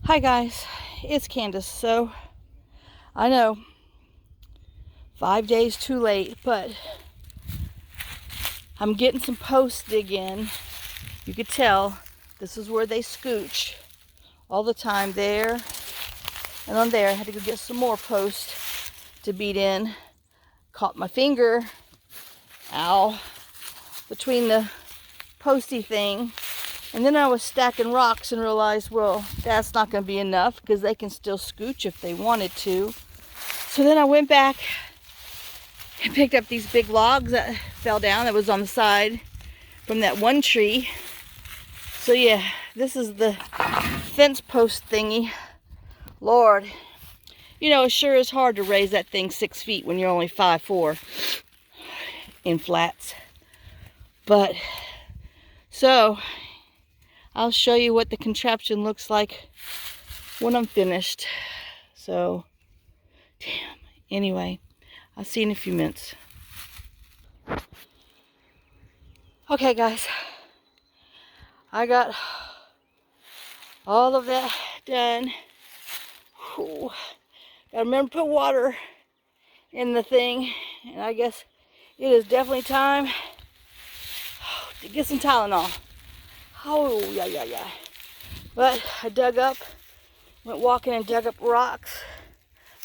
Hi guys, it's Candace. So I know 5 days too late, but I'm getting some post dig in. You could tell this is where they scooch all the time, there and on there. I had to go get some more post to beat in. Caught my finger, ow, between the posty thing. And then I was stacking rocks and realized, well, that's not going to be enough because they can still scooch if they wanted to. So then I went back and picked up these big logs that fell down that was on the side from that one tree. So yeah, this is the fence post thingy. Lord, you know, it sure is hard to raise that thing 6 feet when you're only 5'4" in flats. But, so, I'll show you what the contraption looks like when I'm finished. So, damn. Anyway, I'll see you in a few minutes. Okay, guys. I got all of that done. Whew. Gotta remember to put water in the thing. And I guess it is definitely time to get some Tylenol. Oh, yeah. But I went walking and dug up rocks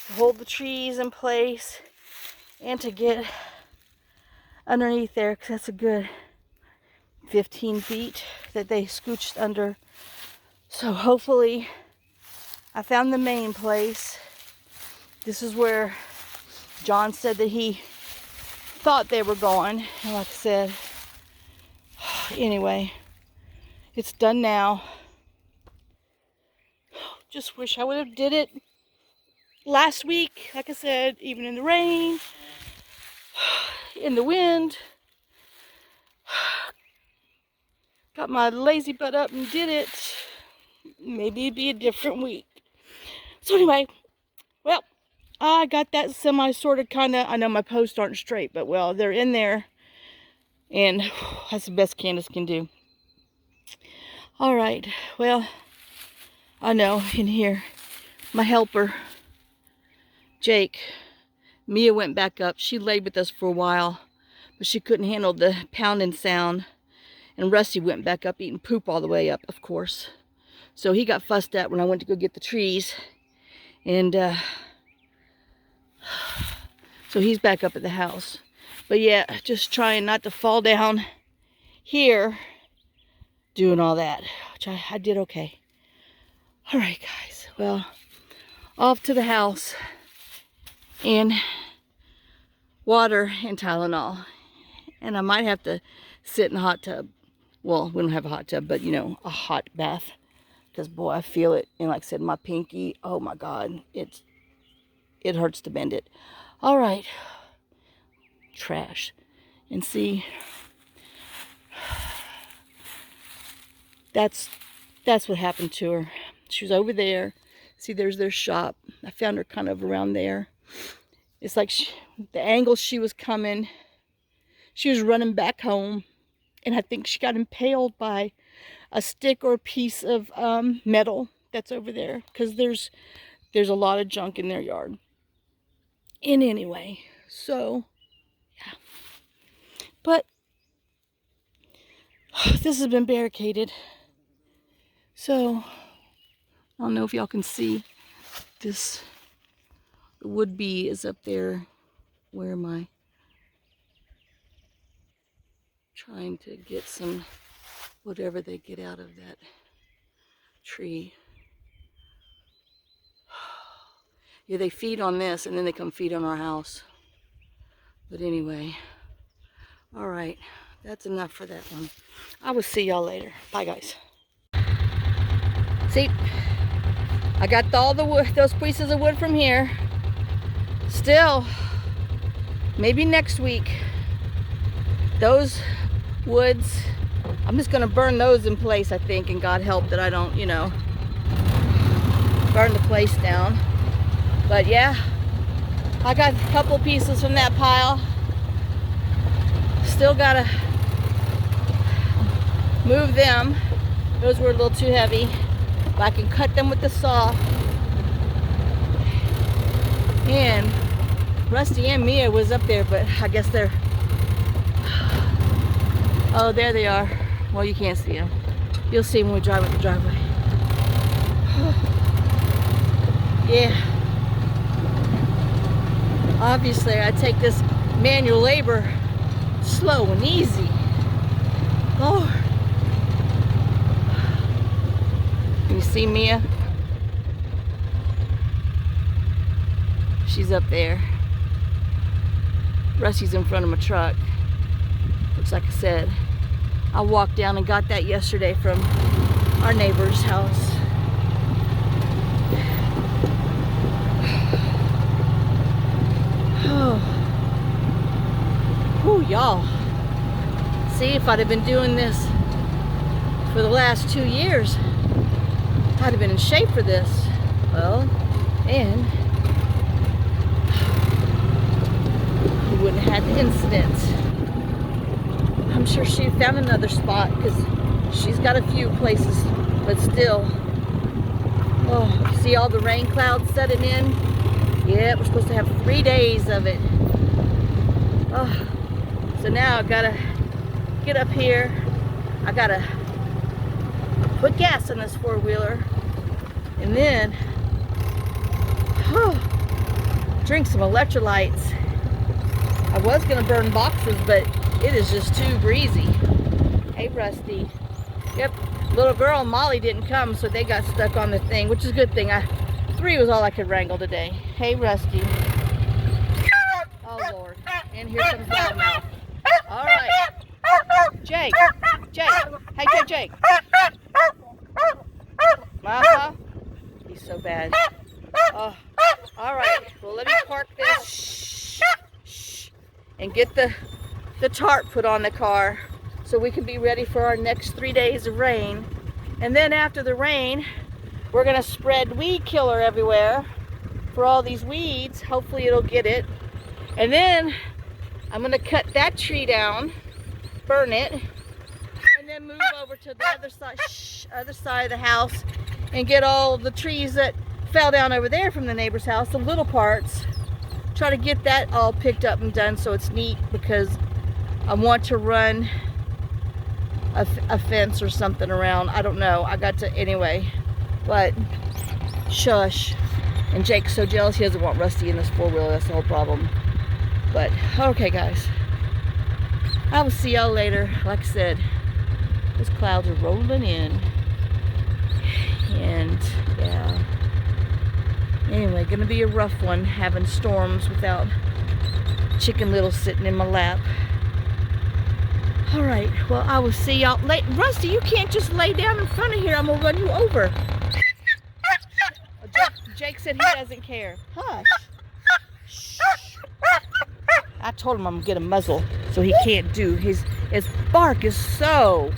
to hold the trees in place and to get underneath there, because that's a good 15 feet that they scooched under. So hopefully I found the main place. This is where John said that he thought they were going. And like I said, anyway, it's done now. Just wish I would have did it last week. Like I said, even in the rain, in the wind. Got my lazy butt up and did it. Maybe it'd be a different week. So anyway, well, I got that semi-sorted kinda. I know my posts aren't straight, but well, they're in there. And that's the best Candace can do. All right, well, I know in here, my helper, Jake, Mia went back up. She laid with us for a while, but she couldn't handle the pounding sound. And Rusty went back up eating poop all the way up, of course. So he got fussed at when I went to go get the trees. And so he's back up at the house. But yeah, just trying not to fall down here doing all that, which I did okay. All right, guys. Well, off to the house and water and Tylenol. And I might have to sit in a hot tub. Well, we don't have a hot tub, but you know, a hot bath. Because boy, I feel it. And like I said, my pinky, oh my God, it hurts to bend it. All right. Trash. And see, that's what happened to her. She was over there. See, there's their shop. I found her kind of around there. It's like the angle she was coming, she was running back home. And I think she got impaled by a stick or a piece of metal that's over there. Because there's a lot of junk in their yard. And anyway, so, yeah. But this has been barricaded. So, I don't know if y'all can see this. The wood bee is up there. Where am I? Trying to get some whatever they get out of that tree. Yeah, they feed on this and then they come feed on our house. But anyway, all right, that's enough for that one. I will see y'all later. Bye, guys. See, I got all the wood, those pieces of wood from here. Still, maybe next week, those woods, I'm just gonna burn those in place, I think, and God help that I don't, you know, burn the place down. But yeah, I got a couple pieces from that pile. Still gotta move them. Those were a little too heavy. but I can cut them with the saw. And Rusty and Mia was up there, but I guess they're... Oh, there they are. Well, you can't see them. You'll see them when we drive up the driveway. Yeah. Obviously, I take this manual labor slow and easy. Lord. Can you see Mia? She's up there. Rusty's in front of my truck. Looks like I said. I walked down and got that yesterday from our neighbor's house. Oh. Whew, y'all. See, if I'd have been doing this for the last 2 years, I'd have been in shape for this. Well, and we wouldn't have had the incident. I'm sure she found another spot because she's got a few places, but still. Oh, see all the rain clouds setting in? Yeah, we're supposed to have 3 days of it. Oh, so now I gotta get up here. I gotta put gas in this four-wheeler and then drink some electrolytes. I was gonna burn boxes, but it is just too breezy. Hey, Rusty. Yep, little girl Molly didn't come, so they got stuck on the thing, which is a good thing. 3 was all I could wrangle today. Hey, Rusty. Oh, Lord. And here comes Loudmouth. All right. Jake. Hey, Jake. Uh-huh. He's so bad. Oh, all right. Well, let me park this. Shh. And get the tarp put on the car so we can be ready for our next 3 days of rain. And then after the rain, we're going to spread weed killer everywhere for all these weeds. Hopefully it'll get it. And then I'm going to cut that tree down, burn it, and then move over to the other side of the house and get all the trees that fell down over there from the neighbor's house, the little parts. Try to get that all picked up and done so it's neat, because I want to run a fence or something around. I don't know. I got to anyway. But shush. And Jake's so jealous he doesn't want Rusty in this four-wheeler. That's the whole problem. But okay, guys, I will see y'all later. Like I said, those clouds are rolling in, and yeah, anyway, gonna be a rough one having storms without Chicken Little sitting in my lap. All right, well, I will see y'all later. Rusty, you can't just lay down in front of here. I'm gonna run you over. Jake said he doesn't care. Hush. Shh. I told him I'm gonna get a muzzle so he can't do his bark is so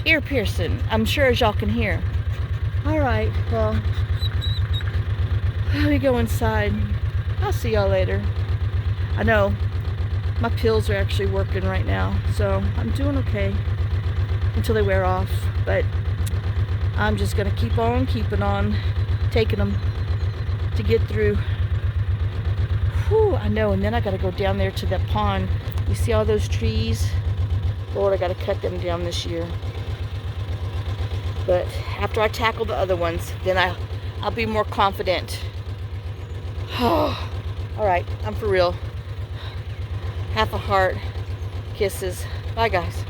ear piercing. I'm sure as y'all can hear. All right, well, let me go inside. I'll see y'all later. I know my pills are actually working right now, so I'm doing okay until they wear off. But I'm just gonna keep on keeping on, taking them to get through. Whew, I know. And then I gotta go down there to that pond. You see all those trees? Lord, I gotta cut them down this year. But after I tackle the other ones, then I'll be more confident. All right, I'm for real. Half a heart. Kisses. Bye, guys.